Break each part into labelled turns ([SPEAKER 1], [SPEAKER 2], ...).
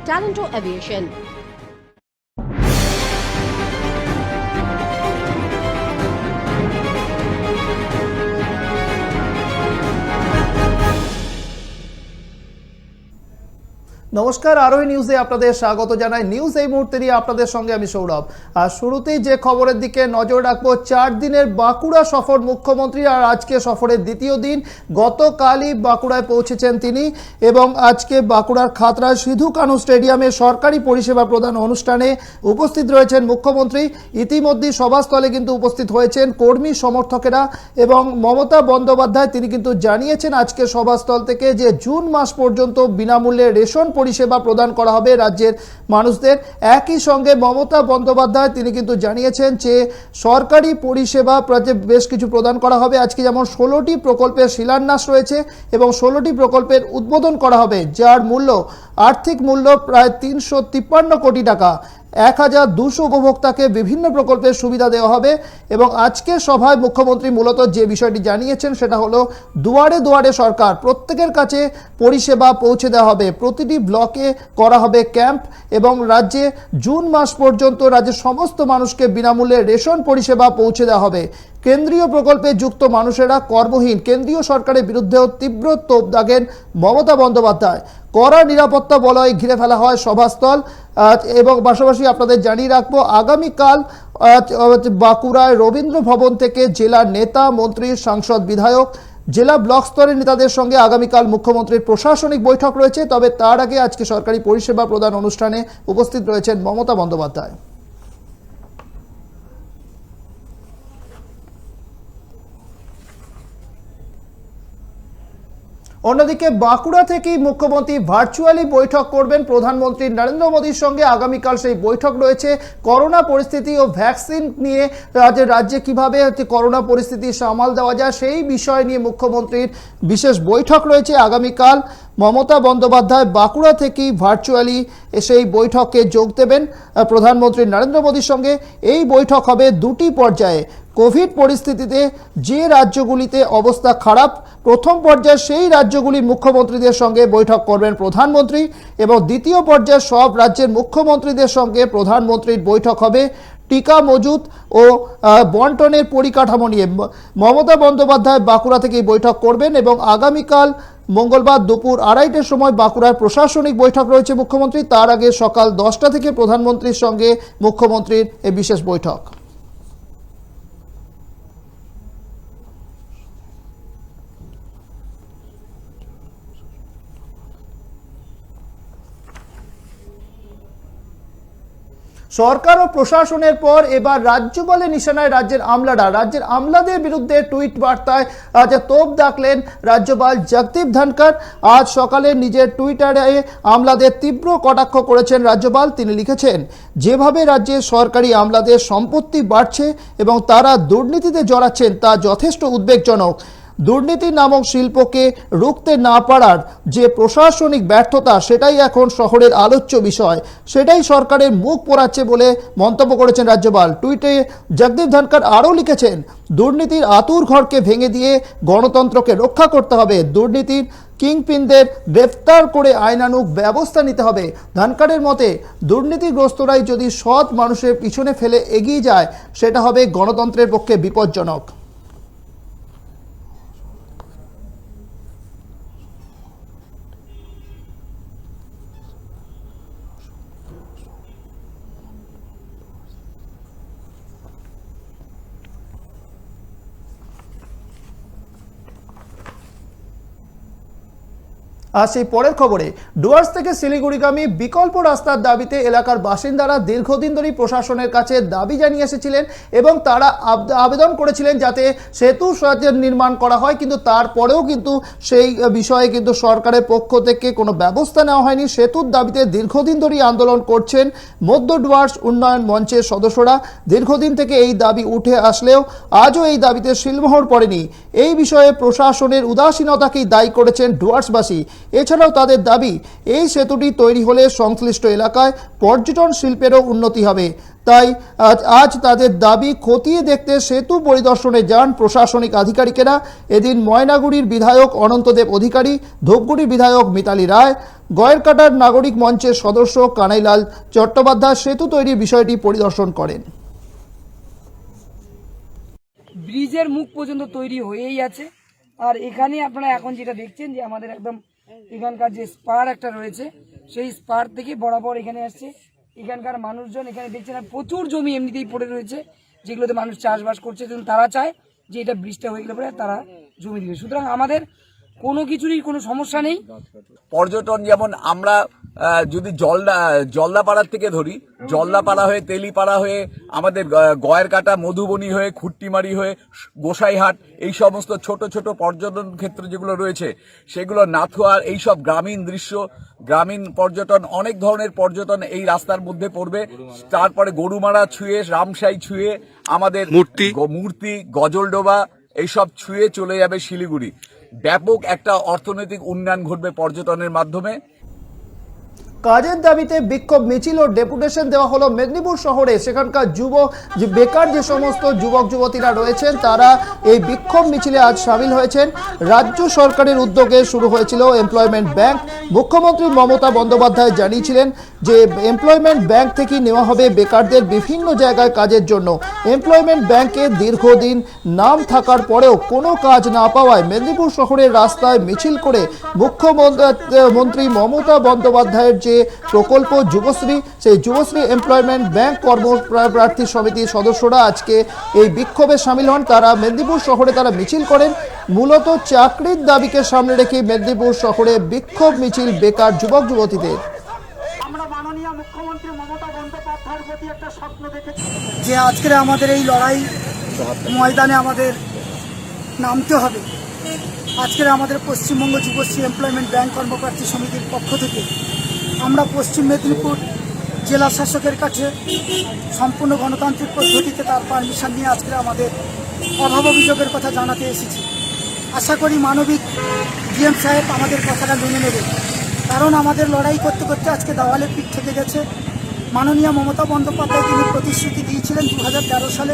[SPEAKER 1] Talento Aviation.
[SPEAKER 2] নমস্কার, আরোহী নিউজে আপনাদের স্বাগত জানাই। নিউজ এই মুহূর্তে নিয়ে আপনাদের সঙ্গে আমি সৌরভ। আর শুরুতেই যে খবরের দিকে নজর রাখবো, 4 দিনের বাঁকুড়া সফর মুখ্যমন্ত্রী, আর আজকে সফরের দ্বিতীয় দিন। গতকালই বাঁকুড়ায় পৌঁছেছেন তিনি এবং আজকে বাঁকুড়ার খাতড়ার সিধু কানু স্টেডিয়ামে সরকারি পরিষেবা প্রদান অনুষ্ঠানে উপস্থিত রয়েছেন মুখ্যমন্ত্রী। ইতিমধ্যে সভাস্থলে কিন্তু উপস্থিত হয়েছেন কর্মী সমর্থকেরা এবং মমতা বন্দ্যোপাধ্যায় তিনি কিন্তু জানিয়েছেন আজকে সভাস্থল থেকে যে জুন মাস পর্যন্ত বিনামূল্যে রেশন পরিষেবা প্রদান করা হবে রাজ্যের মানুষদের। একই সঙ্গে মমতা বন্দ্যোপাধ্যায় তিনি কিন্তু জানিয়েছেন যে সরকারি পরিষেবা বেশ কিছু প্রদান করা হবে। আজকে যেমন 16টি প্রকল্পের শিলান্যাস রয়েছে এবং 16টি প্রকল্পের উদ্বোধন করা হবে, যার আর্থিক মূল্য প্রায় 353 কোটি টাকা। 1200 উপভোক্তাকে বিভিন্ন প্রকল্পের সুবিধা দেওয়া হবে। এবং আজকের সভায় মুখ্যমন্ত্রী মূলত যে বিষয়টি জানিয়েছেন সেটা হলো দুয়ারে দুয়ারে সরকার, প্রত্যেকের কাছে পরিষেবা পৌঁছে দেওয়া হবে। প্রতিটি ব্লকে করা হবে ক্যাম্প এবং রাজ্যে জুন মাস পর্যন্ত রাজ্যের সমস্ত মানুষকে বিনামূল্যে রেশন পরিষেবা পৌঁছে দেওয়া হবে। কেন্দ্রীয় প্রকল্পে যুক্ত মানুষেরা কর্মহীন, কেন্দ্রীয় সরকারের বিরুদ্ধেও তীব্র তোপ দাগেন মমতা বন্দ্যোপাধ্যায়। কড়া নিরাপত্তা বলয় ঘিরে ফেলা হয় সভাস্থল। এবং পাশাপাশি আপনাদের জানিয়ে রাখবো, আগামীকাল বাঁকুড়ায় রবীন্দ্র ভবন থেকে জেলার নেতা, মন্ত্রী, সাংসদ, বিধায়ক, জেলা ব্লক স্তরের নেতাদের সঙ্গে আগামীকাল মুখ্যমন্ত্রীর প্রশাসনিক বৈঠক রয়েছে। তবে তার আগে আজকে সরকারি পরিষেবা প্রদান অনুষ্ঠানে উপস্থিত রয়েছেন মমতা বন্দ্যোপাধ্যায়। অন্যদিকে বাঁকুড়া থেকেই মুখ্যমন্ত্রী ভার্চুয়ালি বৈঠক করবেন প্রধানমন্ত্রী নরেন্দ্র মোদীর সঙ্গে। আগামীকাল সেই বৈঠক রয়েছে। করোনা পরিস্থিতি ও ভ্যাকসিন নিয়ে রাজ্যে কিভাবে করোনা পরিস্থিতি সামাল দেওয়া যায় সেই বিষয় নিয়ে মুখ্যমন্ত্রীর বিশেষ বৈঠক রয়েছে আগামীকাল। মমতা বন্দ্যোপাধ্যায় বাঁকুড়া থেকেই ভার্চুয়ালি সেই বৈঠকে যোগ দেবেন প্রধানমন্ত্রী নরেন্দ্র মোদীর সঙ্গে। এই বৈঠক হবে দুটি পর্যায়ে। কোভিড পরিস্থিতিতে যে রাজ্যগুলিতে অবস্থা খারাপ, প্রথম পর্যায়ে সেই রাজ্যগুলির মুখ্যমন্ত্রীদের সঙ্গে বৈঠক করবেন প্রধানমন্ত্রী এবং দ্বিতীয় পর্যায়ে সব রাজ্যের মুখ্যমন্ত্রীদের সঙ্গে প্রধানমন্ত্রীর বৈঠক হবে টিকা মজুত ও বন্টনের পরিকাঠামো নিয়ে। মমতা বন্দ্যোপাধ্যায় বাঁকুড়া থেকে বৈঠক করবেন এবং আগামীকাল মঙ্গলবার দুপুর 2:30টার সময় বাঁকুড়ার প্রশাসনিক বৈঠক রয়েছে মুখ্যমন্ত্রী। তার আগে সকাল 10টা থেকে প্রধানমন্ত্রীর সঙ্গে মুখ্যমন্ত্রীর এই বিশেষ বৈঠক। সরকার ও প্রশাসনের পর এবার রাজ্যপালের নিশানায় রাজ্যের আমলারা। রাজ্যের আমলাদের বিরুদ্ধে টুইট বার্তায় আজ তোপ দাগলেন রাজ্যপাল জগদীপ ধনখড়। আজ সকালে নিজের টুইটারে আমলাদের তীব্র কটাক্ষ করেছেন রাজ্যপাল। তিনি লিখেছেন, যেভাবে রাজ্যের সরকারি আমলাদের সম্পত্তি বাড়ছে এবং তারা দুর্নীতিতে জড়াচ্ছেন তা যথেষ্ট উদ্বেগজনক। দুর্নীতি নামক শিল্পকে রুখতে না পারার যে প্রশাসনিক ব্যর্থতা, সেটাই এখন শহরের আলোচ্য বিষয়, সেটাই সরকারের মুখ পোড়াচ্ছে বলে মন্তব্য করেছেন রাজ্যপাল। টুইটে জগদীপ ধনখড় আরও লিখেছেন, দুর্নীতির আতুর ঘরকে ভেঙে দিয়ে গণতন্ত্রকে রক্ষা করতে হবে। দুর্নীতির কিংপিনদের গ্রেফতার করে আইনানুগ ব্যবস্থা নিতে হবে। ধনখড়ের মতে, দুর্নীতিগ্রস্তরাই যদি সৎ মানুষের পিছনে ফেলে এগিয়ে যায়, সেটা হবে গণতন্ত্রের পক্ষে বিপজ্জনক। আর সেই পরের খবরে, ডুয়ার্স থেকে শিলিগুড়িগামী বিকল্প রাস্তার দাবিতে এলাকার বাসিন্দারা দীর্ঘদিন ধরে প্রশাসনের কাছে দাবি জানিয়ে এসেছিলেন এবং তারা আবেদন করেছিলেন যাতে সেতু নির্মাণ করা হয়, কিন্তু তারপরেও কিন্তু সেই বিষয়ে কিন্তু সরকারের পক্ষ থেকে কোনো ব্যবস্থা নেওয়া হয়নি। সেতুর দাবিতে দীর্ঘদিন ধরেই আন্দোলন করছেন মধ্য ডুয়ার্স উন্নয়ন মঞ্চের সদস্যরা। দীর্ঘদিন থেকে এই দাবি উঠে আসলেও আজও এই দাবিতে শিলমোহর পড়েনি। এই বিষয়ে প্রশাসনের উদাসীনতাকেই দায়ী করেছেন ডুয়ার্সবাসী। এছাড়াও তাদের দাবি, এই সেতুটি তৈরি হলে সংশ্লিষ্ট এলাকায় পর্যটন শিল্পেরও উন্নতি হবে। তাই আজ তাদের দাবি খতিয়ে দেখতে সেতু পরিদর্শনে যান প্রশাসনিক আধিকারিকেরা। এদিন ময়নাগুড়ির বিধায়ক অনন্তদেব অধিকারী, ধূপগুড়ির বিধায়ক মিতালি রায়, গয়েরকাটার নাগরিক মঞ্চের সদস্য কানাইলাল চট্টোপাধ্যায় সেতু তৈরির বিষয়টি পরিদর্শন করেন।
[SPEAKER 1] ব্রিজের মুখ পর্যন্ত তৈরি হয়েই আছে। আর এখানে আপনারা এখন যেটা দেখছেন যে আমাদের একদম এখানকার যে স্পার একটা রয়েছে, সেই স্পার থেকে বরাবর এখানে আসছে। এখানকার মানুষজন এখানে দেখছেন প্রচুর জমি এমনিতেই পড়ে রয়েছে, যেগুলোতে মানুষ চাষবাস করছে, এবং তারা চায় যে এটা ব্রিজটা হয়ে গেলে পরে তারা জমি দিবে। সুতরাং আমাদের কোনো কিছুরই কোনো সমস্যা নেই।
[SPEAKER 3] পর্যটন যেমন আমরা যদি জলদাপাড়ার থেকে ধরি, জলদাপাড়া হয়ে তেলিপাড়া হয়ে আমাদের গয়েরকাটা, মধুবনী হয়ে, খুট্টিমারি হয়ে, গোসাইহাট, এই সমস্ত ছোট ছোট পর্যটন ক্ষেত্র যেগুলো রয়েছে সেগুলো, নাথুয়ার, এইসব গ্রামীণ দৃশ্য, গ্রামীণ পর্যটন, অনেক ধরনের পর্যটন এই রাস্তার মধ্যে পড়বে। তারপরে গরুমারা ছুঁয়ে, রামসাই ছুঁয়ে, আমাদের মূর্তি, গজলডোবা, এইসব ছুঁয়ে চলে যাবে শিলিগুড়ি। ব্যাপক একটা অর্থনৈতিক উন্নয়ন ঘটবে পর্যটনের মাধ্যমে।
[SPEAKER 2] কাজের দাবিতে বিক্ষোভ মিছিল ও ডেপুটেশন দেওয়া হলো মেদিনীপুর শহরে। সেখানকার বেকার যে সমস্ত যুবক যুবতীরা রয়েছেন তারা এই বিক্ষোভ মিছিলে আজ সামিল হয়েছেন। রাজ্য সরকারের উদ্যোগে শুরু হয়েছিল এমপ্লয়মেন্ট ব্যাংক। মুখ্যমন্ত্রী মমতা বন্দ্যোপাধ্যায় জানিয়েছিলেন যে এমপ্লয়মেন্ট ব্যাংক থেকে নেওয়া হবে বেকারদের বিভিন্ন জায়গায় কাজের জন্য। এমপ্লয়মেন্ট ব্যাংকে দীর্ঘদিন নাম থাকার পরেও কোনো কাজ না পাওয়ায় মেদিনীপুর শহরের রাস্তায় মিছিল করে মুখ্যমন্ত্রী মমতা বন্দ্যোপাধ্যায়ের যে প্রকল্প যুবশ্রী, সেই যুবশ্রী এমপ্লয়মেন্ট ব্যাংক কর্মপ্রার্থী সমিতির সদস্যরা আজকে এই বিক্ষোভে সামিল হন। তারা মেদিনীপুর শহরে তারা মিছিল করেন। মূলত চাকরির দাবিকে সামনে রেখে মেদিনীপুর শহরে বিক্ষোভ মিছিল বেকার যুবক যুবতীদের।
[SPEAKER 4] আমরা মাননীয় মুখ্যমন্ত্রী মমতা বন্দ্যোপাধ্যায়ের প্রতি একটা স্বপ্ন দেখেছি
[SPEAKER 5] যে আজকের আমাদের এই লড়াই ময়দানে আমাদের নামতে হবে। আজকের আমাদের পশ্চিমবঙ্গ যুবশ্রী এমপ্লয়মেন্ট ব্যাংক কর্মপ্রার্থী সমিতির পক্ষ থেকে আমরা পশ্চিম মেদিনীপুর জেলা শাসকের কাছে সম্পূর্ণ গণতান্ত্রিক পদ্ধতিতে তার পারমিশন নিয়ে আজকে আমাদের অভাব অভিযোগের কথা জানাতে এসেছি। আশা করি মানবিক ডিএম সাহেব আমাদের কথাটা মেনে নেবে, কারণ আমাদের লড়াই করতে করতে আজকে দেওয়ালে পিঠ থেকে গেছে। মাননীয় মমতা বন্দ্যোপাধ্যায় তিনি প্রতিশ্রুতি দিয়েছিলেন 2013 সালে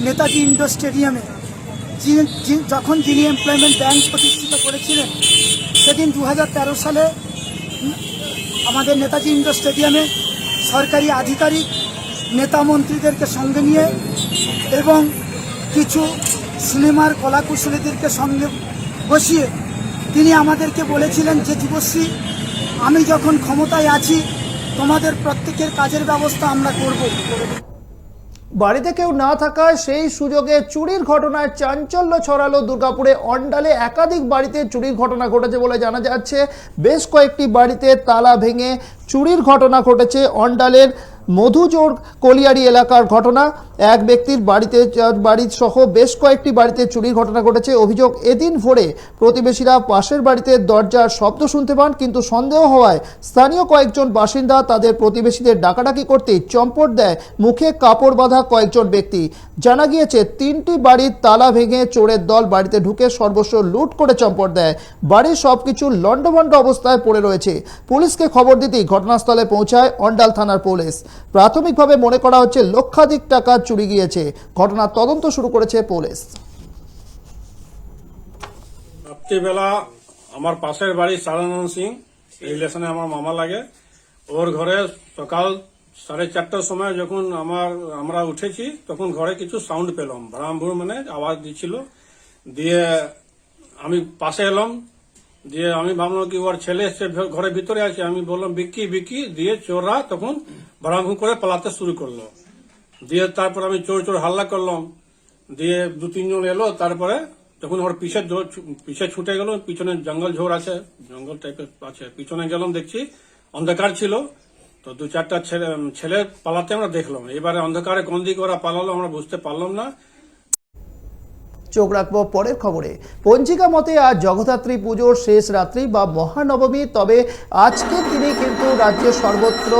[SPEAKER 5] নেতাজি ইন্ডোর স্টেডিয়ামে, যখন যিনি এমপ্লয়মেন্ট ব্যাংক প্রতিষ্ঠিত করেছিলেন, সেদিন 2013 সালে আমাদের নেতাজি ইন্ডোর স্টেডিয়ামে সরকারি আধিকারিক, নেতা মন্ত্রীদেরকে সঙ্গে নিয়ে এবং কিছু সিনেমার কলাকুশলীদেরকে সঙ্গে বসিয়ে তিনি আমাদেরকে বলেছিলেন যে যুবশ্রী, আমি যখন ক্ষমতায় আছি তোমাদের প্রত্যেকের কাজের ব্যবস্থা আমরা করব।
[SPEAKER 2] বাড়িতে কেউ না থাকায় সেই সুযোগে চুরির ঘটনায় চাঞ্চল্য ছড়ালো দুর্গাপুরে। অন্ডালে একাধিক বাড়িতে চুরির ঘটনা ঘটেছে বলে জানা যাচ্ছে। বেশ কয়েকটি বাড়িতে তালা ভেঙে চুরির ঘটনা ঘটেছে। অন্ডালের মধুজোর কলিয়ারি এলাকার ঘটনা। এক ব্যক্তির বাড়ি সহ বেশ কয়েকটি বাড়িতে চুরির ঘটনা ঘটেছে। অভিযোগ, এদিন ভোরে প্রতিবেশীরা পাশের বাড়িতে দরজার শব্দ শুনতে পান, কিন্তু সন্দেহ হওয়ায় স্থানীয় কয়েকজন বাসিন্দা তাদের প্রতিবেশীদের ডাকাডাকি করতেই চম্পট দেয় মুখে কাপড় বাঁধা কয়েকজন ব্যক্তি। জানা গিয়েছে 3টি বাড়ির তালা ভেঙে চোরের দল বাড়িতে ঢুকে সর্বস্ব লুট করে চম্পট দেয়। বাড়ির সবকিছু লণ্ডভণ্ড অবস্থায় পড়ে রয়েছে। পুলিশকে খবর দিতেই ঘটনাস্থলে পৌঁছায় অন্ডাল থানার পুলিশ। প্রাথমিকভাবে মনে করা হচ্ছে লক্ষাধিক টাকা চুরি গিয়েছে। ঘটনার তদন্ত শুরু করেছে পুলিশ।
[SPEAKER 6] রাত্রিবেলা আমার পাশের বাড়ি সারানন্দ সিং, রিলেশনে আমার মামা লাগে, ওর ঘরে সকাল 4:30টার সময় যখন আমরা উঠেছি তখন ঘরে কিছু সাউন্ড পেলাম, ভ্রামভুর মানে আওয়াজ দিচ্ছিল। দিয়ে আমি পাশে এলাম, দিয়ে আমি ভাবলাম কি ওর ছেলে এসছে ঘরের ভিতরে আছে, আমি বললাম বিক্কি বিক্কি, দিয়ে চোররা তখন ভ্রামভুর করে পালাতে শুরু করলো। দিয়ে তারপর আমি চোর চোর হাল্লা করলাম, দিয়ে 2-3 জন এলো। তারপরে যখন ওর পিছে ছুটে গেল, পিছনে জঙ্গল ঝোর আছে, জঙ্গল টাইপের আছে, পিছনে গেলাম, দেখছি অন্ধকার ছিল। তো 2-4টা ছেলে পালাতে আমরা দেখলাম। এবারে অন্ধকারে কোন দিকে ওরা পালালো আমরা বুঝতে পারলাম না।
[SPEAKER 2] চোখ রাখবো পরের খবরে। পঞ্জিকা মতে আজ জগদ্ধাত্রী পুজোর শেষ রাত্রি বা মহানবমী। তবে আজকের দিনে কিন্তু রাজ্যের সর্বত্র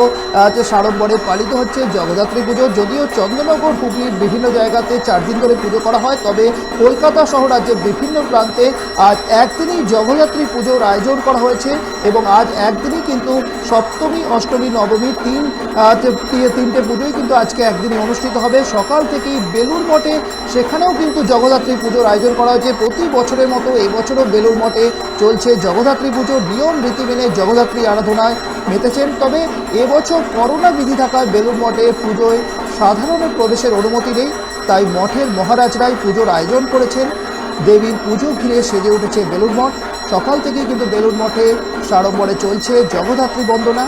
[SPEAKER 2] সাড়ম্বরে পালিত হচ্ছে জগদ্ধাত্রী পুজো। যদিও চন্দ্রনগর, হুগলির বিভিন্ন জায়গাতে 4 দিন ধরে পুজো করা হয়, তবে কলকাতা সহ রাজ্যের বিভিন্ন প্রান্তে আজ একদিনই জগদ্ধাত্রী পুজোর আয়োজন করা হয়েছে। এবং আজ একদিনই কিন্তু সপ্তমী, অষ্টমী, নবমী তিনটে পুজোই কিন্তু আজকে একদিনই অনুষ্ঠিত হবে। সকাল থেকেই বেলুড় মঠে সেখানেও কিন্তু জগদ্ধাত্রী পুজোর আয়োজন করা হয়েছে। প্রতি বছরের মতো এবছরও বেলুড় মঠে চলছে জগদ্ধাত্রী পুজো। নিয়ম রীতি মেনে জগদ্ধাত্রী আরাধনায় মেতেছেন। তবে এবছর করোনা বিধি থাকায় বেলুড় মঠে পুজোয় সাধারণের প্রবেশের অনুমতি নেই, তাই মঠের মহারাজরাই পুজোর আয়োজন করেছেন। দেবীর পুজো ঘিরে সেজে উঠেছে বেলুড় মঠ। সকাল থেকেই কিন্তু বেলুড় মঠে সাড়ম্বরে চলছে জগদ্ধাত্রী বন্দনা।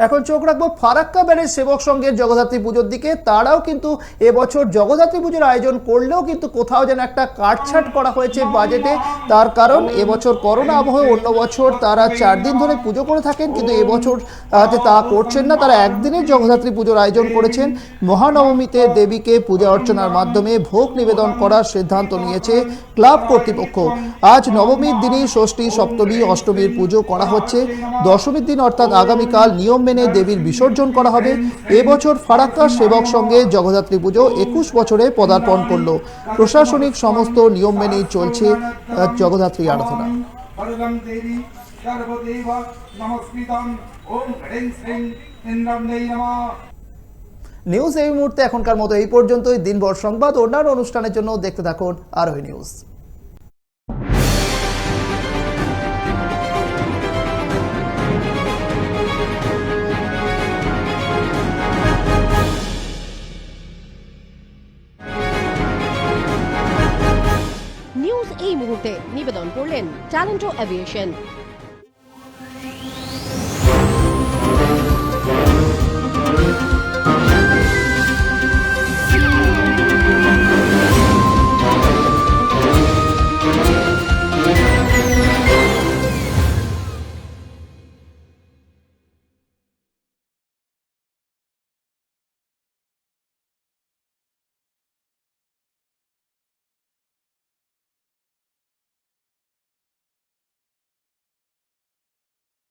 [SPEAKER 2] এখন চোখ রাখবো ফারাক্কা ব্যারেজ সেবক সংঘের জগদ্ধাত্রী পুজোর দিকে। তারাও কিন্তু এবছর জগদ্ধাত্রী পুজোর আয়োজন করলেও কিন্তু কোথাও যেন একটা কাটছাট করা হয়েছে বাজেটে। তার কারণ এবছর করোনা আবহে অন্য বছর তারা 4 দিন ধরে পুজো করে থাকেন, কিন্তু এবছর তা করছেন না। তারা একদিনের জগদ্ধাত্রী পুজোর আয়োজন করেছেন। মহানবমীতে দেবীকে পূজা অর্চনার মাধ্যমে ভোগ নিবেদন করার সিদ্ধান্ত নিয়েছে ক্লাব কর্তৃপক্ষ। আজ নবমীর দিনই ষষ্ঠী, সপ্তমী, অষ্টমীর পুজো করা হচ্ছে। দশমীর দিন অর্থাৎ আগামীকাল নিয়ম মেনে দেবীর বিসর্জন করা হবে। এবছর ফারাক্কা সেবক সঙ্গে জগদ্ধাত্রী পুজো 21 বছরে পদার্পণ করল। প্রশাসনিক সমস্ত নিয়ম মেনেই চলছে জগদ্ধাত্রী আরাধনা। নিউজ এই মুহূর্তে এখনকার মতো এই পর্যন্তই। দিনভর সংবাদ অন্যান্য অনুষ্ঠানের জন্য দেখতে থাকুন আরোহী নিউজ।
[SPEAKER 7] নিউজ এই মুহূর্তে নিবেদন করলেন ট্যালেন্টো এভিয়েশন।